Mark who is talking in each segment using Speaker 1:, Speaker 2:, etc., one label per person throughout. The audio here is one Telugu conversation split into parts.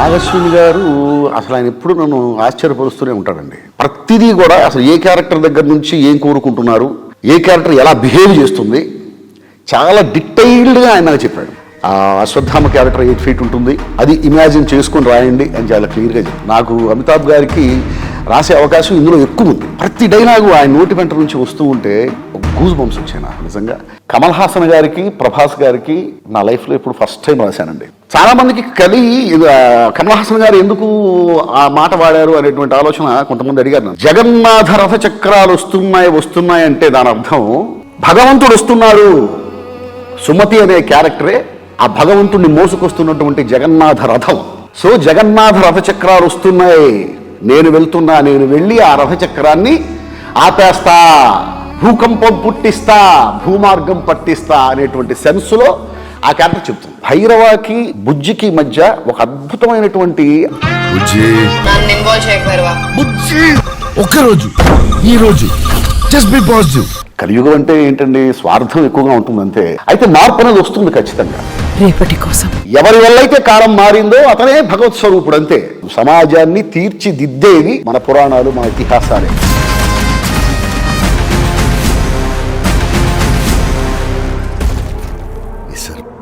Speaker 1: నాగశ్విని గారు అసలు ఆయన ఎప్పుడు నన్ను ఆశ్చర్యపరుస్తూనే ఉంటాడండి. ప్రతిదీ కూడా అసలు ఏ క్యారెక్టర్ దగ్గర నుంచి ఏం కోరుకుంటున్నారు, ఏ క్యారెక్టర్ ఎలా బిహేవ్ చేస్తుంది, చాలా డీటెయిల్డ్గా ఆయన నాకు చెప్పాడు. అశ్వత్థామ క్యారెక్టర్ 8 feet ఉంటుంది, అది ఇమాజిన్ చేసుకొని రాయండి అని చాలా క్లియర్గా చెప్పి నాకు అమితాబ్ గారికి రాసే అవకాశం ఇందులో ఎక్కువ ఉంది. ప్రతి డైలాగు ఆయన నోటి వెంట నుంచి వస్తూ ఉంటే గూజ్ బంప్స్ వచ్చాయి నాకు నిజంగా. కమల్ హాసన్ గారికి, ప్రభాస్ గారికి నా లైఫ్లో ఇప్పుడు ఫస్ట్ టైం రాశానండి. చాలా మందికి కమల్ హాసన్ గారు ఎందుకు ఆ మాట వాడారు అనేటువంటి ఆలోచన కొంతమంది అడిగారు నన్ను. జగన్నాథ రథ చక్రాలు వస్తున్నాయి అంటే దాని అర్థం భగవంతుడు వస్తున్నాడు. సుమతి అనే క్యారెక్టరే ఆ భగవంతుడిని మోసుకొస్తున్నటువంటి జగన్నాథ రథం. సో జగన్నాథ రథ చక్రాలు వస్తున్నాయి, నేను వెళ్ళి ఆ రథ చక్రాన్ని ఆపేస్తా, భూకంపం పుట్టిస్తా, భూమార్గం పట్టిస్తా అనేటువంటి సెన్స్లో ఆ క్యారెక్టర్ చెప్తుంది. భైరవాకి బుజ్జికి మధ్య ఒక అద్భుతమైనటువంటి కలియుగం అంటే ఏంటండి, స్వార్థం ఎక్కువగా ఉంటుంది అంతే. అయితే మార్పు అనేది వస్తుంది ఖచ్చితంగా.
Speaker 2: రేపటి కోసం
Speaker 1: ఎవరి వల్ల అయితే కాలం మారిందో అతనే భగవత్ స్వరూపుడు అంతే. సమాజాన్ని తీర్చిదిద్దేవి మన పురాణాలు, మన ఇతిహాసాలే.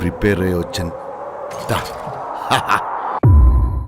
Speaker 3: ప్రిపేర్ అయ్యి వచ్చాను.